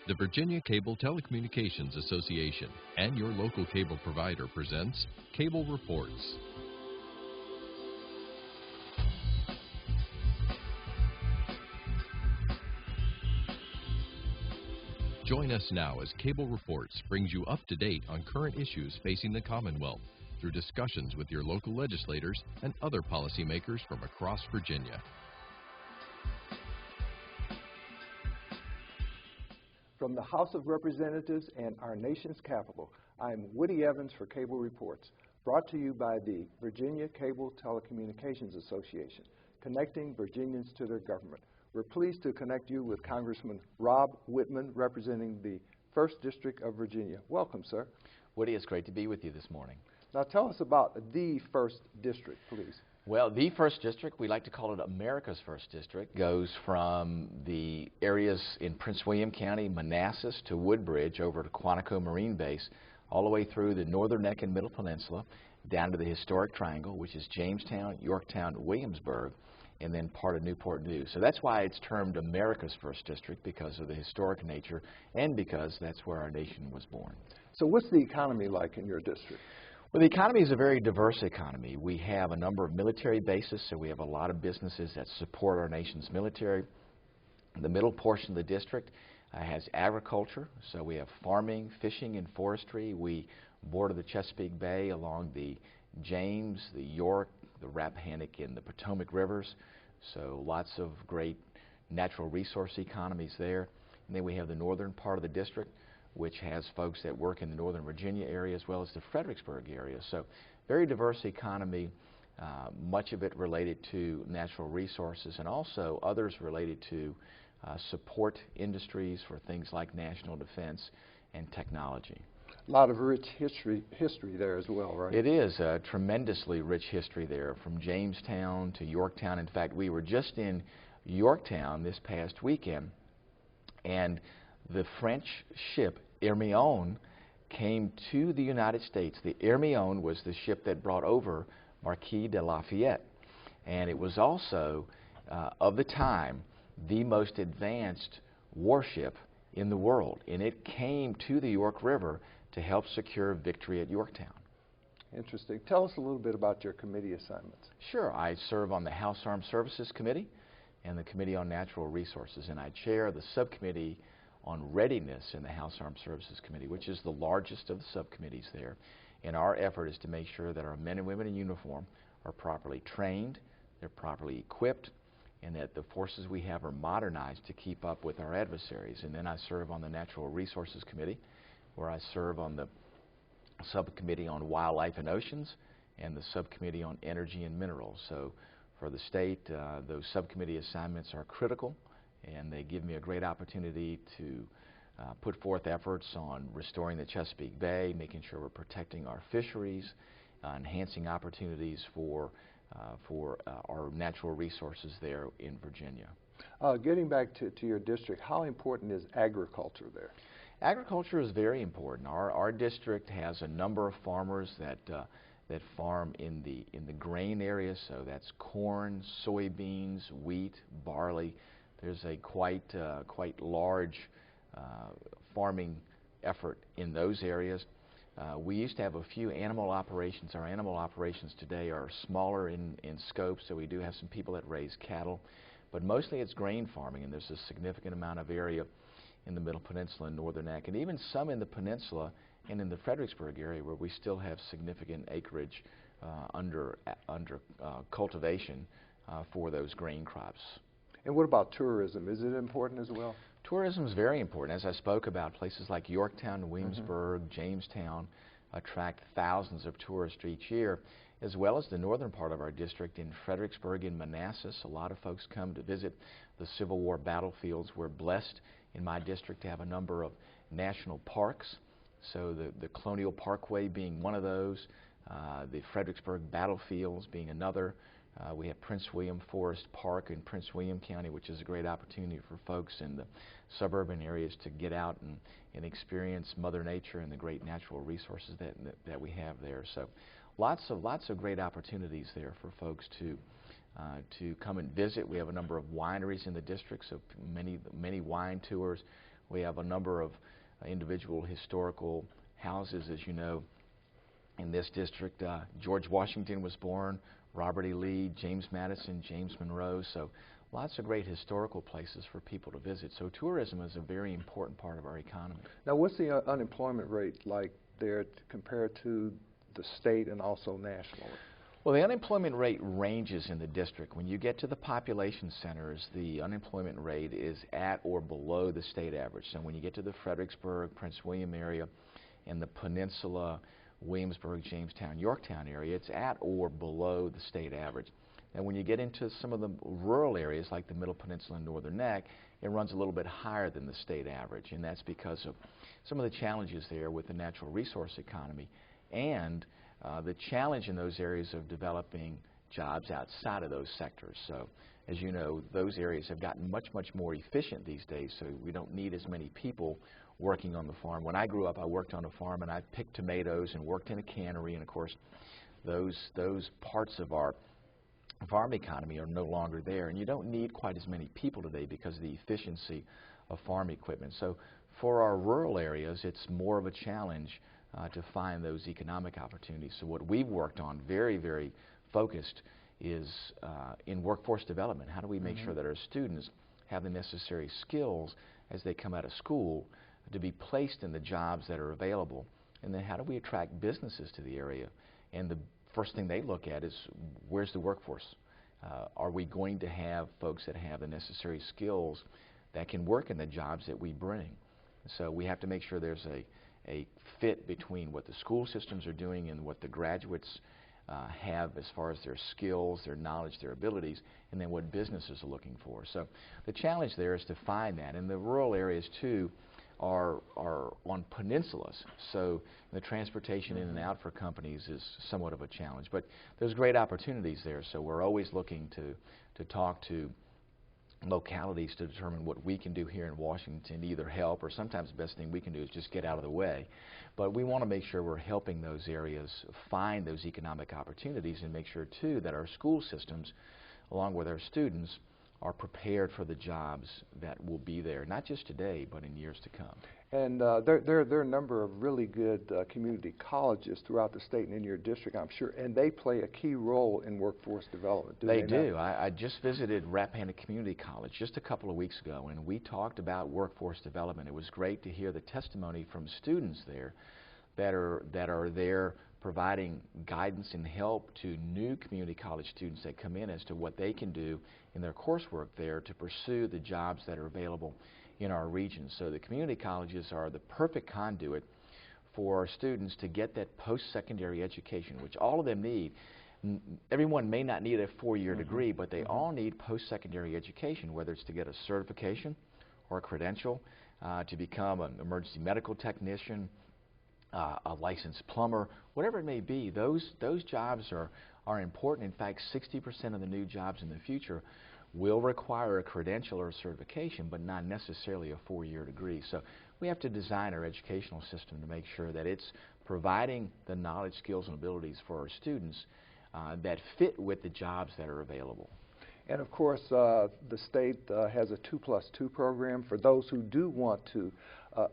The Virginia Cable Telecommunications Association and your local cable provider presents Cable Reports. Join us now as Cable Reports brings you up to date on current issues facing the Commonwealth through discussions with your local legislators and other policymakers from across Virginia. From the House of Representatives and our nation's capital, I'm Woody Evans for Cable Reports, brought to you by the Virginia Cable Telecommunications Association, connecting Virginians to their government. We're pleased to connect you with Congressman Rob Wittman, representing the 1st District of Virginia. Welcome, sir. Woody, it's great to be with you this morning. Now tell us about the 1st District, please. Well, the 1st District, we like to call it America's 1st District, goes from the areas in Prince William County, Manassas, to Woodbridge, over to Quantico Marine Base, all the way through the Northern Neck and Middle Peninsula, down to the Historic Triangle, which is Jamestown, Yorktown, Williamsburg, and then part of Newport News. So that's why it's termed America's 1st District, because of the historic nature and because that's where our nation was born. So what's the economy like in your district? Well, the economy is a very diverse economy. We have a number of military bases, so we have a lot of businesses that support our nation's military. The middle portion of the district has agriculture, so we have farming, fishing, and forestry. We border the Chesapeake Bay along the James, the York, the Rappahannock, and the Potomac rivers, so lots of great natural resource economies there. And then we have the northern part of the district, which has folks that work in the Northern Virginia area as well as the Fredericksburg area. So very diverse economy, much of it related to natural resources and also others related to support industries for things like national defense and technology. A lot of rich history there as well, right? It is a tremendously rich history there, from Jamestown to Yorktown. In fact, we were just in Yorktown this past weekend, and the French ship Hermione came to the United States. The Hermione was the ship that brought over Marquis de Lafayette, and it was also, of the time, the most advanced warship in the world, and it came to the York River to help secure victory at Yorktown. Interesting. Tell us a little bit about your committee assignments. Sure. I serve on the House Armed Services Committee and the Committee on Natural Resources, and I chair the subcommittee on readiness in the House Armed Services Committee, which is the largest of the subcommittees there. And our effort is to make sure that our men and women in uniform are properly trained, they're properly equipped, and that the forces we have are modernized to keep up with our adversaries. And then I serve on the Natural Resources Committee, where I serve on the subcommittee on wildlife and oceans and the subcommittee on energy and minerals. So for the state, those subcommittee assignments are critical, and they give me a great opportunity to put forth efforts on restoring the Chesapeake Bay, making sure we're protecting our fisheries, enhancing opportunities for our natural resources there in Virginia. Getting back to your district, how important is agriculture there? Agriculture is very important. Our district has a number of farmers that farm in the grain area, so that's corn, soybeans, wheat, barley. There's a quite large farming effort in those areas. We used to have a few animal operations. Our animal operations today are smaller in scope, so we do have some people that raise cattle, but mostly it's grain farming, and there's a significant amount of area in the Middle Peninsula and Northern Neck, and even some in the Peninsula and in the Fredericksburg area where we still have significant acreage under cultivation for those grain crops. And what about tourism? Is it important as well? Tourism is very important. As I spoke about, places like Yorktown, Williamsburg, Jamestown attract thousands of tourists each year, as well as the northern part of our district in Fredericksburg and Manassas. A lot of folks come to visit the Civil War battlefields. We're blessed in my district to have a number of national parks, so the Colonial Parkway being one of those, the Fredericksburg battlefields being another. We have Prince William Forest Park in Prince William County, which is a great opportunity for folks in the suburban areas to get out and experience Mother Nature and the great natural resources that we have there. So lots of great opportunities there for folks to come and visit. We have a number of wineries in the district, so many wine tours. We have a number of individual historical houses, as you know, in this district. George Washington was born, Robert E. Lee, James Madison, James Monroe, so lots of great historical places for people to visit. So tourism is a very important part of our economy. Now, what's the unemployment rate like there compared to the state and also nationally? Well, the unemployment rate ranges in the district. When you get to the population centers, the unemployment rate is at or below the state average. So when you get to the Fredericksburg, Prince William area, and the Peninsula, Williamsburg, Jamestown, Yorktown area, it's at or below the state average. And when you get into some of the rural areas like the Middle Peninsula and Northern Neck, it runs a little bit higher than the state average, and that's because of some of the challenges there with the natural resource economy and the challenge in those areas of developing jobs outside of those sectors. So, as you know, those areas have gotten much, much more efficient these days, so we don't need as many people working on the farm. When I grew up, I worked on a farm and I picked tomatoes and worked in a cannery, and of course those parts of our farm economy are no longer there, and you don't need quite as many people today because of the efficiency of farm equipment. So for our rural areas, it's more of a challenge to find those economic opportunities. So what we've worked on very, very focused is in workforce development. How do we make sure that our students have the necessary skills as they come out of school to be placed in the jobs that are available? And then how do we attract businesses to the area? And the first thing they look at is, where's the workforce? Are we going to have folks that have the necessary skills that can work in the jobs that we bring? So we have to make sure there's a fit between what the school systems are doing and what the graduates have as far as their skills, their knowledge, their abilities, and then what businesses are looking for. So the challenge there is to find that. And the rural areas, too, are on peninsulas, so the transportation in and out for companies is somewhat of a challenge. But there's great opportunities there, so we're always looking to talk to localities to determine what we can do here in Washington to either help, or sometimes the best thing we can do is just get out of the way. But we want to make sure we're helping those areas find those economic opportunities, and make sure too that our school systems, along with our students, are prepared for the jobs that will be there, not just today, but in years to come. And there are a number of really good community colleges throughout the state and in your district, I'm sure, and they play a key role in workforce development. They do. I just visited Rappahannock Community College just a couple of weeks ago, and we talked about workforce development. It was great to hear the testimony from students there that are there providing guidance and help to new community college students that come in as to what they can do in their coursework there to pursue the jobs that are available in our region. So the community colleges are the perfect conduit for our students to get that post-secondary education, which all of them need. Everyone may not need a four-year degree, but they all need post-secondary education, whether it's to get a certification or a credential, to become an emergency medical technician, a licensed plumber, whatever it may be. Those jobs are important. In fact, 60% of the new jobs in the future will require a credential or a certification, but not necessarily a four-year degree. So we have to design our educational system to make sure that it's providing the knowledge, skills, and abilities for our students that fit with the jobs that are available. And of course, the state has a 2+2 program for those who do want to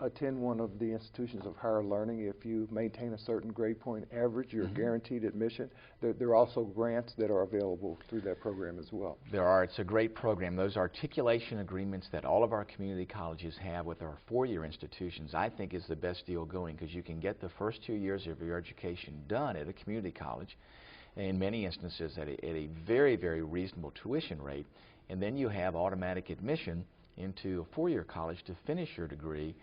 attend one of the institutions of higher learning. If you maintain a certain grade point average, you're guaranteed admission. There are also grants that are available through that program as well. There are. It's a great program. Those articulation agreements that all of our community colleges have with our four-year institutions, I think, is the best deal going, because you can get the first 2 years of your education done at a community college, in many instances at a very, very reasonable tuition rate, and then you have automatic admission into a four-year college to finish your degree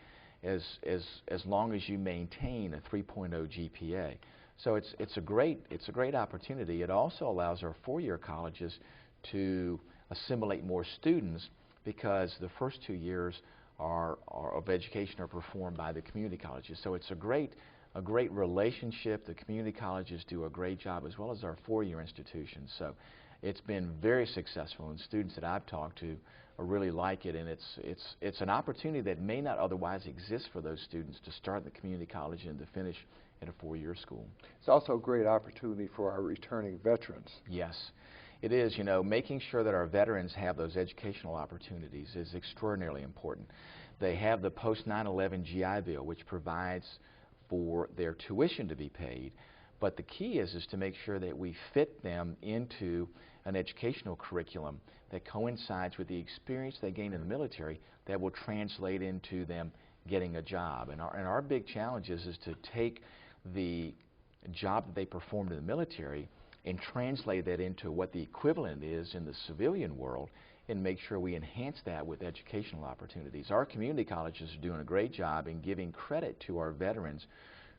as long as you maintain a 3.0 GPA. So it's a great opportunity. It also allows our four-year colleges to assimilate more students, because the first 2 years of education are performed by the community colleges. So it's a great relationship. The community colleges do a great job, as well as our four-year institutions. So it's been very successful, and students that I've talked to really like it, and it's an opportunity that may not otherwise exist for those students to start in the community college and to finish at a four-year school. It's also a great opportunity for our returning veterans. Yes, it is. You know, making sure that our veterans have those educational opportunities is extraordinarily important. They have the post 9/11 GI Bill, which provides for their tuition to be paid. But the key is to make sure that we fit them into an educational curriculum that coincides with the experience they gain in the military that will translate into them getting a job. And our big challenge is to take the job that they performed in the military and translate that into what the equivalent is in the civilian world and make sure we enhance that with educational opportunities. Our community colleges are doing a great job in giving credit to our veterans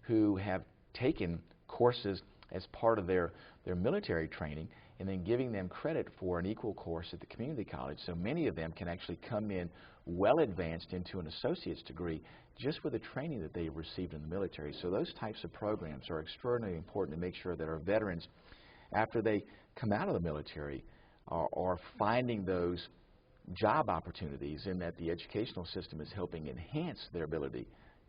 who have taken courses as part of their military training and then giving them credit for an equal course at the community college. So many of them can actually come in well advanced into an associate's degree just with the training that they received in the military. So those types of programs are extraordinarily important to make sure that our veterans, after they come out of the military, are finding those job opportunities, and that the educational system is helping enhance their ability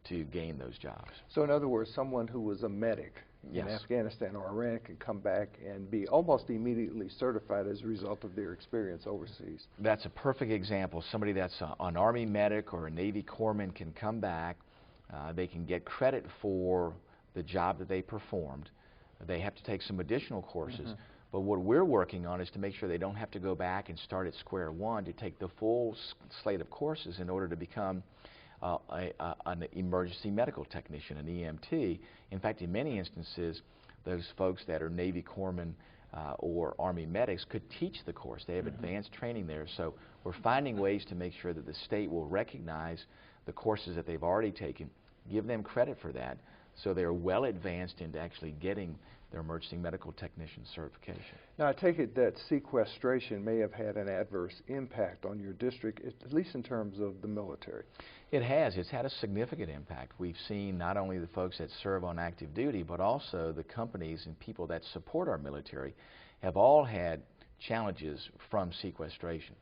to gain those jobs. So in other words, someone who was a medic in Afghanistan or Iran can come back and be almost immediately certified as a result of their experience overseas. That's a perfect example. Somebody that's an Army medic or a Navy corpsman can come back. They can get credit for the job that they performed. They have to take some additional courses. But what we're working on is to make sure they don't have to go back and start at square one to take the full slate of courses in order to become an emergency medical technician, an EMT. In fact, in many instances, those folks that are Navy corpsmen or Army medics could teach the course. They have advanced training there. So we're finding ways to make sure that the state will recognize the courses that they've already taken, give them credit for that, so they're well advanced into actually getting their emergency medical technician certification. Now, I take it that sequestration may have had an adverse impact on your district, at least in terms of the military. It has. It's had a significant impact. We've seen not only the folks that serve on active duty, but also the companies and people that support our military have all had challenges from sequestration.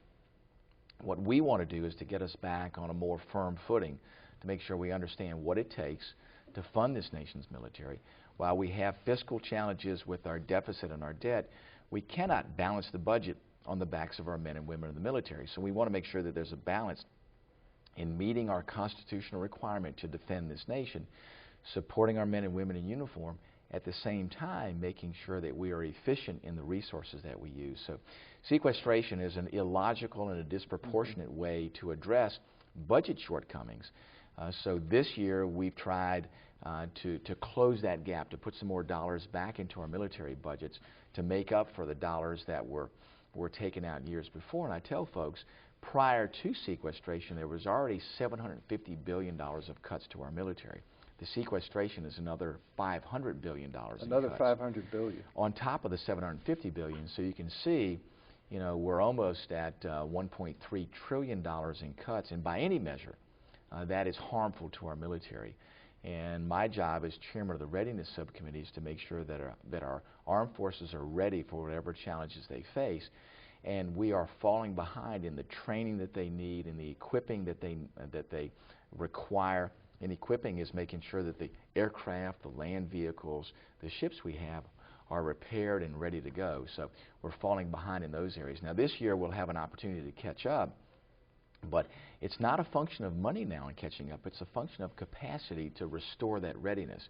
What we want to do is to get us back on a more firm footing to make sure we understand what it takes to fund this nation's military. While we have fiscal challenges with our deficit and our debt, we cannot balance the budget on the backs of our men and women in the military. So we want to make sure that there's a balance in meeting our constitutional requirement to defend this nation, supporting our men and women in uniform, at the same time making sure that we are efficient in the resources that we use. So sequestration is an illogical and a disproportionate way to address budget shortcomings. So this year we've tried to close that gap, to put some more dollars back into our military budgets to make up for the dollars that were taken out years before. And I tell folks, prior to sequestration, there was already $750 billion of cuts to our military. The sequestration is another $500 billion. Another $500 billion. On top of the $750 billion. So you can see, you know, we're almost at $1.3 trillion in cuts, and by any measure, that is harmful to our military. And my job as chairman of the Readiness Subcommittee is to make sure that our armed forces are ready for whatever challenges they face. And we are falling behind in the training that they need and the equipping that they require. And equipping is making sure that the aircraft, the land vehicles, the ships we have are repaired and ready to go. So we're falling behind in those areas. Now this year we'll have an opportunity to catch up. But it's not a function of money now in catching up. It's a function of capacity to restore that readiness.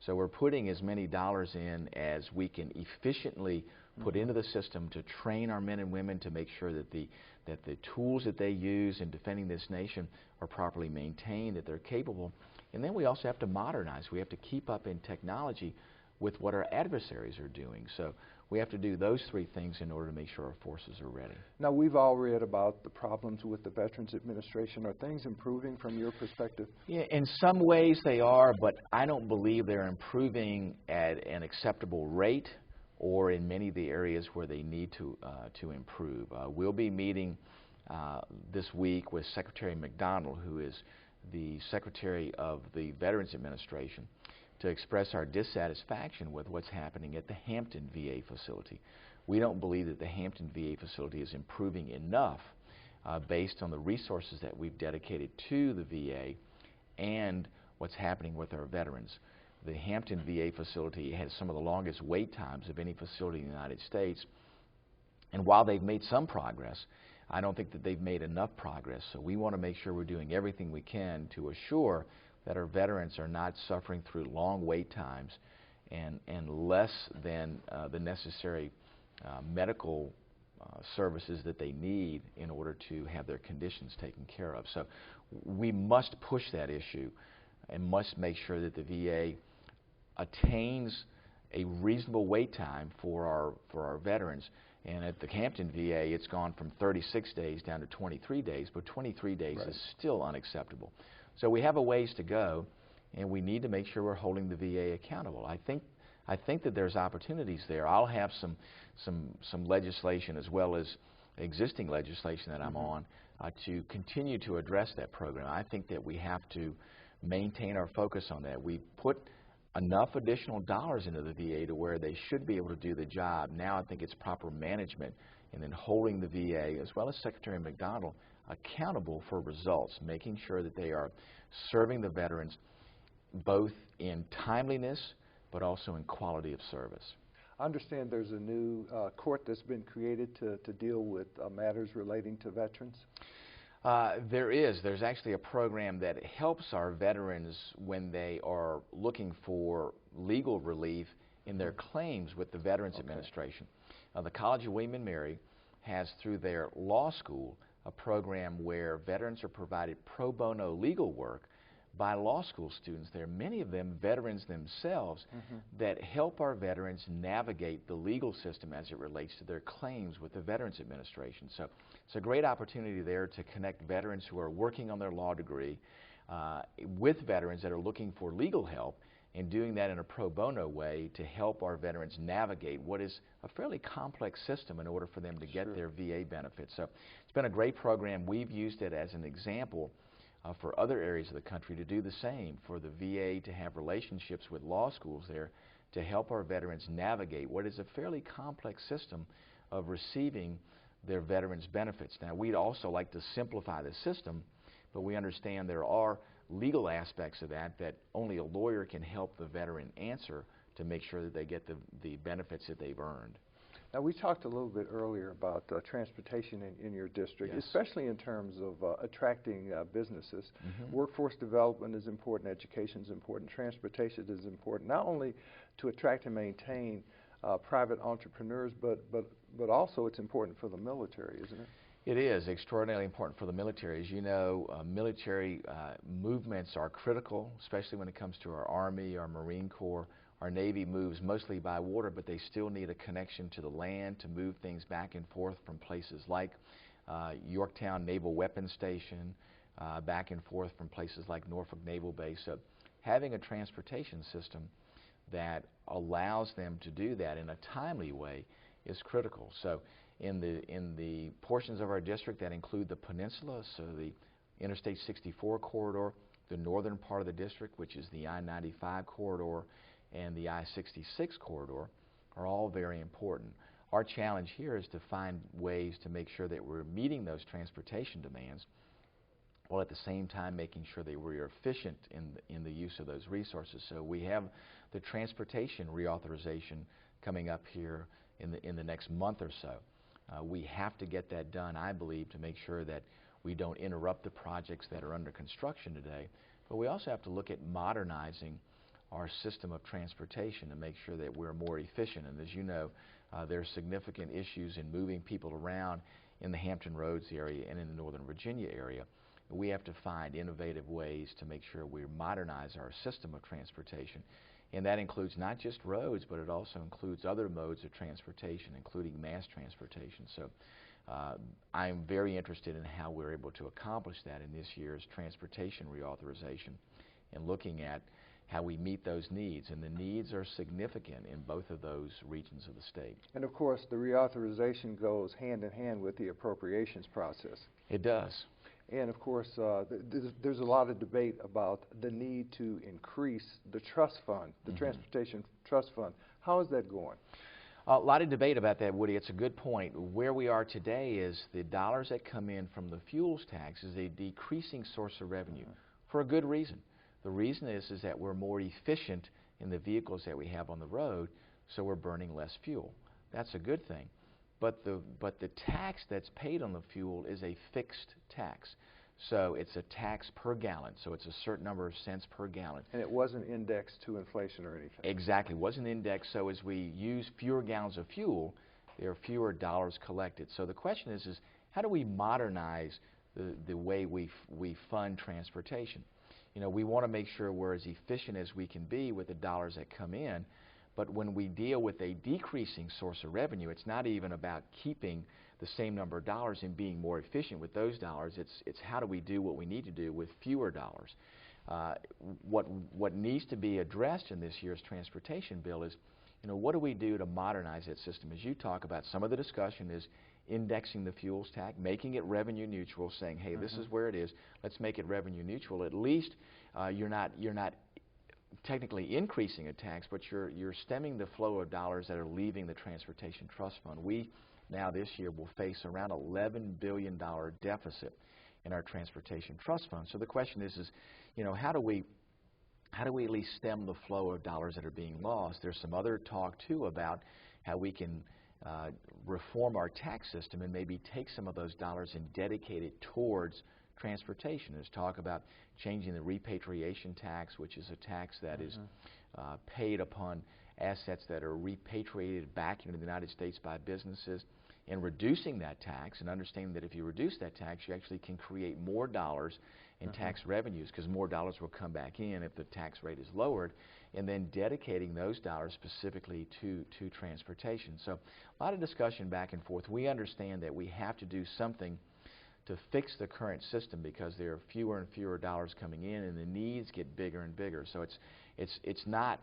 So we're putting as many dollars in as we can efficiently put into the system to train our men and women to make sure that the tools that they use in defending this nation are properly maintained, that they're capable. And then we also have to modernize. We have to keep up in technology with what our adversaries are doing. So we have to do those three things in order to make sure our forces are ready. Now, we've all read about the problems with the Veterans Administration. Are things improving from your perspective? Yeah, in some ways they are, but I don't believe they're improving at an acceptable rate or in many of the areas where they need to improve. We'll be meeting this week with Secretary McDonald, who is the Secretary of the Veterans Administration, to express our dissatisfaction with what's happening at the Hampton VA facility. We don't believe that the Hampton VA facility is improving enough based on the resources that we've dedicated to the VA and what's happening with our veterans. The Hampton VA facility has some of the longest wait times of any facility in the United States, and while they've made some progress, I don't think that they've made enough progress, so we want to make sure we're doing everything we can to assure that our veterans are not suffering through long wait times and less than the necessary medical services that they need in order to have their conditions taken care of. So we must push that issue and must make sure that the VA attains a reasonable wait time for our veterans. And at the Hampton VA, it's gone from 36 days down to 23 days, but 23 days Right. is still unacceptable. So we have a ways to go, and we need to make sure we're holding the VA accountable. I think that there's opportunities there. I'll have some legislation as well as existing legislation that I'm on to continue to address that program. I think that we have to maintain our focus on that. We put enough additional dollars into the VA to where they should be able to do the job. Now I think it's proper management and then holding the VA as well as Secretary McDonald accountable for results, making sure that they are serving the veterans both in timeliness but also in quality of service. I understand there's a new court that's been created to deal with matters relating to veterans. There's actually a program that helps our veterans when they are looking for legal relief in their claims with the Veterans Administration. The College of William & Mary has, through their law school, a program where veterans are provided pro bono legal work by law school students. There are many of them veterans themselves that help our veterans navigate the legal system as it relates to their claims with the Veterans Administration. So it's a great opportunity there to connect veterans who are working on their law degree with veterans that are looking for legal help, and doing that in a pro bono way to help our veterans navigate what is a fairly complex system in order for them to get their VA benefits. So it's been a great program. We've used it as an example for other areas of the country to do the same, for the VA to have relationships with law schools there to help our veterans navigate what is a fairly complex system of receiving their veterans' benefits. Now, we'd also like to simplify the system, but we understand there are legal aspects of that that only a lawyer can help the veteran answer to make sure that they get the benefits that they've earned. Now, we talked a little bit earlier about transportation in your district, Yes. especially in terms of attracting businesses. Workforce development is important, education is important, transportation is important, not only to attract and maintain private entrepreneurs, but also it's important for the military, isn't it? It is extraordinarily important for the military. As you know, military movements are critical, especially when it comes to our Army, our Marine Corps. Our Navy moves mostly by water, but they still need a connection to the land to move things back and forth from places like Yorktown Naval Weapons Station, back and forth from places like Norfolk Naval Base. So having a transportation system that allows them to do that in a timely way is critical. So in the portions of our district that include the peninsula, so the Interstate 64 corridor, the northern part of the district, which is the I-95 corridor, and the I-66 corridor, are all very important. Our challenge here is to find ways to make sure that we're meeting those transportation demands while at the same time making sure that we're efficient in the use of those resources. So we have the transportation reauthorization coming up here in the next month or so. We have to get that done, I believe, to make sure that we don't interrupt the projects that are under construction today. But we also have to look at modernizing our system of transportation to make sure that we're more efficient. And as you know, there are significant issues in moving people around in the Hampton Roads area and in the Northern Virginia area. We have to find innovative ways to make sure we modernize our system of transportation. And that includes not just roads, but it also includes other modes of transportation, including mass transportation. So I'm very interested in how we're able to accomplish that in this year's transportation reauthorization and looking at how we meet those needs. And the needs are significant in both of those regions of the state. And of course, the reauthorization goes hand in hand with the appropriations process. It does. And of course, there's a lot of debate about the need to increase the trust fund, the transportation trust fund. How is that going? A lot of debate about that, Woody. It's a good point. Where we are today is the dollars that come in from the fuels tax is a decreasing source of revenue for a good reason. The reason is that we're more efficient in the vehicles that we have on the road, so we're burning less fuel. That's a good thing. but the tax that's paid on the fuel is a fixed tax. So it's a tax per gallon, so it's a certain number of cents per gallon. And it wasn't indexed to inflation or anything? Exactly, it wasn't indexed, so as we use fewer gallons of fuel, there are fewer dollars collected. So the question is how do we modernize the way we fund transportation? You know, we want to make sure we're as efficient as we can be with the dollars that come in, but when we deal with a decreasing source of revenue, it's not even about keeping the same number of dollars and being more efficient with those dollars. It's how do we do what we need to do with fewer dollars. What needs to be addressed in this year's transportation bill is, you know, what do we do to modernize that system? As you talk about, some of the discussion is indexing the fuels tax, making it revenue neutral, saying, hey, this is where it is, let's make it revenue neutral. At least you're not technically increasing a tax, but you're stemming the flow of dollars that are leaving the Transportation Trust Fund. We now this year will face around $11 billion deficit in our Transportation Trust Fund. So the question is, you know, how do we at least stem the flow of dollars that are being lost? There's some other talk too about how we can reform our tax system and maybe take some of those dollars and dedicate it towards transportation. There's talk about changing the repatriation tax, which is a tax that is paid upon assets that are repatriated back into the United States by businesses, and reducing that tax and understanding that if you reduce that tax, you actually can create more dollars in tax revenues because more dollars will come back in if the tax rate is lowered, and then dedicating those dollars specifically to transportation. So a lot of discussion back and forth. We understand that we have to do something to fix the current system because there are fewer and fewer dollars coming in and the needs get bigger and bigger. So it's not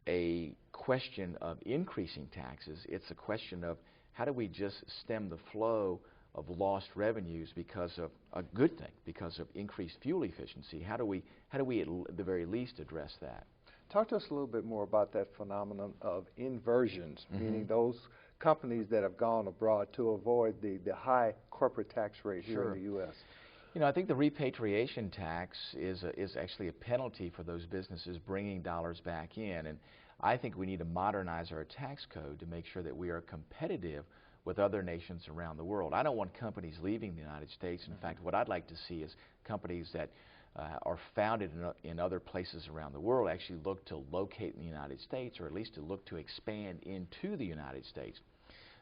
a question of increasing taxes, it's a question of how do we just stem the flow of lost revenues because of a good thing, because of increased fuel efficiency. How do we at the very least address that? Talk to us a little bit more about that phenomenon of inversions, meaning those companies that have gone abroad to avoid the high corporate tax rate here in the U.S. You know, I think the repatriation tax is actually a penalty for those businesses bringing dollars back in, and I think we need to modernize our tax code to make sure that we are competitive with other nations around the world. I don't want companies leaving the United States. In fact, what I'd like to see is companies that are founded in other places around the world actually look to locate in the United States, or at least to look to expand into the United States.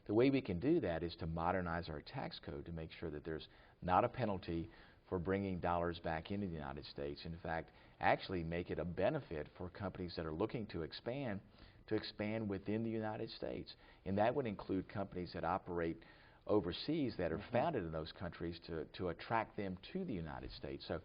The way we can do that is to modernize our tax code to make sure that there's not a penalty for bringing dollars back into the United States. In fact, actually make it a benefit for companies that are looking to expand within the United States. And that would include companies that operate overseas that are founded in those countries to attract them to the United States. So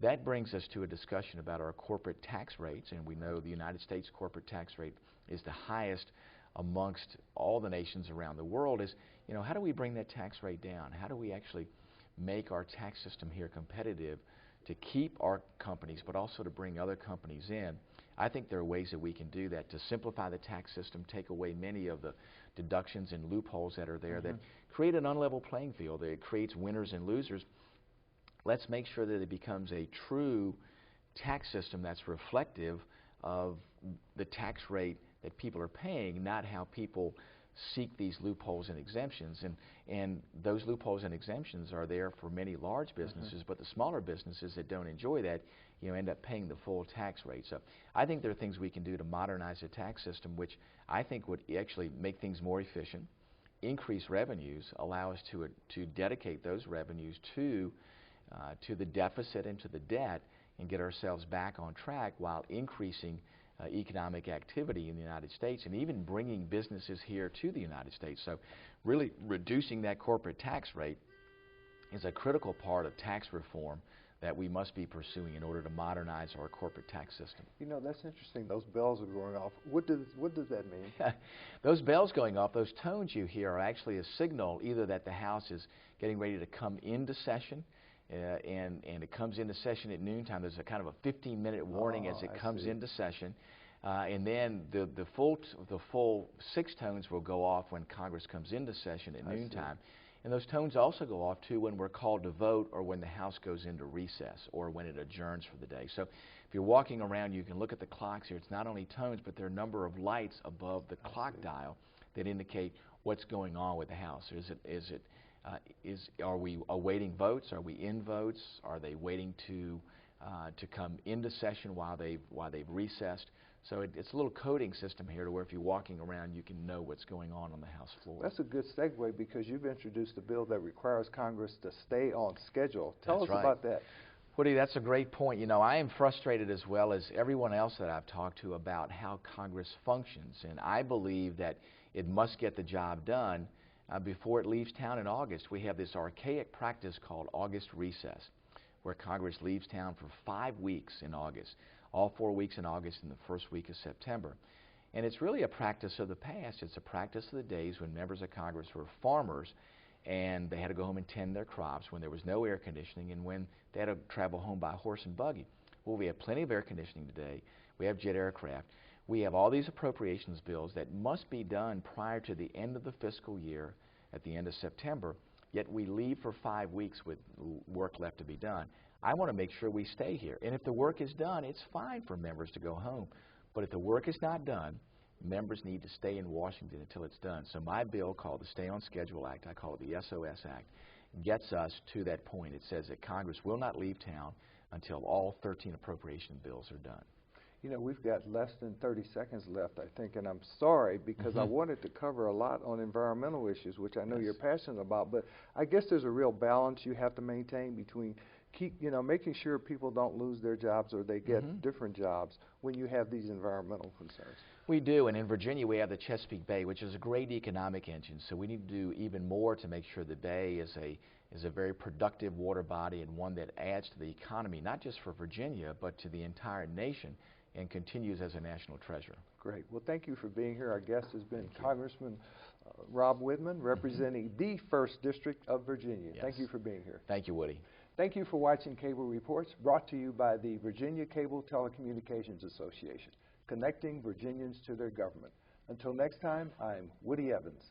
that brings us to a discussion about our corporate tax rates, and we know the United States corporate tax rate is the highest amongst all the nations around the world. Is, you know, how do we bring that tax rate down? How do we actually make our tax system here competitive to keep our companies but also to bring other companies in? I think there are ways that we can do that to simplify the tax system, take away many of the deductions and loopholes that are there that create an unlevel playing field. It creates winners and losers. Let's make sure that it becomes a true tax system that's reflective of the tax rate that people are paying, not how people seek these loopholes and exemptions. And those loopholes and exemptions are there for many large businesses, but the smaller businesses that don't enjoy that, you know, end up paying the full tax rate. So I think there are things we can do to modernize the tax system, which I think would actually make things more efficient, increase revenues, allow us to dedicate those revenues to the deficit and to the debt, and get ourselves back on track while increasing economic activity in the United States and even bringing businesses here to the United States. So really reducing that corporate tax rate is a critical part of tax reform that we must be pursuing in order to modernize our corporate tax system. You know, that's interesting. Those bells are going off. What does that mean? Those bells going off, those tones you hear are actually a signal either that the House is getting ready to come into session, and it comes into session at noontime. There's a kind of a 15-minute warning as it comes into session. And then the full 6 tones will go off when Congress comes into session at noontime. And those tones also go off too when we're called to vote, or when the House goes into recess, or when it adjourns for the day. So if you're walking around, you can look at the clocks here. It's not only tones, but there are a number of lights above the clock dial that indicate what's going on with the House. Are we awaiting votes? Are we in votes? Are they waiting to come into session while they've recessed? So it's a little coding system here to where if you're walking around, you can know what's going on the House floor. That's a good segue because you've introduced a bill that requires Congress to stay on schedule. Tell us about that. Woody, that's a great point. You know, I am frustrated as well as everyone else that I've talked to about how Congress functions, and I believe that it must get the job done before it leaves town in August. We have this archaic practice called August recess, where Congress leaves town for 5 weeks in August, all 4 weeks in August and the first week of September. And it's really a practice of the past. It's a practice of the days when members of Congress were farmers and they had to go home and tend their crops, when there was no air conditioning, and when they had to travel home by horse and buggy. Well, we have plenty of air conditioning today. We have jet aircraft. We have all these appropriations bills that must be done prior to the end of the fiscal year at the end of September, yet we leave for 5 weeks with work left to be done. I want to make sure we stay here. And if the work is done, it's fine for members to go home. But if the work is not done, members need to stay in Washington until it's done. So my bill, called the Stay on Schedule Act, I call it the SOS Act, gets us to that point. It says that Congress will not leave town until all 13 appropriation bills are done. You know, we've got less than 30 seconds left, I think, and I'm sorry because I wanted to cover a lot on environmental issues, which I know you're passionate about, but I guess there's a real balance you have to maintain between making sure people don't lose their jobs or they get different jobs when you have these environmental concerns. We do, and in Virginia we have the Chesapeake Bay, which is a great economic engine, so we need to do even more to make sure the Bay is a very productive water body and one that adds to the economy, not just for Virginia, but to the entire nation, and continues as a national treasure. Great. Well, thank you for being here. Our guest has been Congressman Rob Wittman, representing the 1st District of Virginia. Yes. Thank you for being here. Thank you, Woody. Thank you for watching Cable Reports, brought to you by the Virginia Cable Telecommunications Association, connecting Virginians to their government. Until next time, I'm Woody Evans.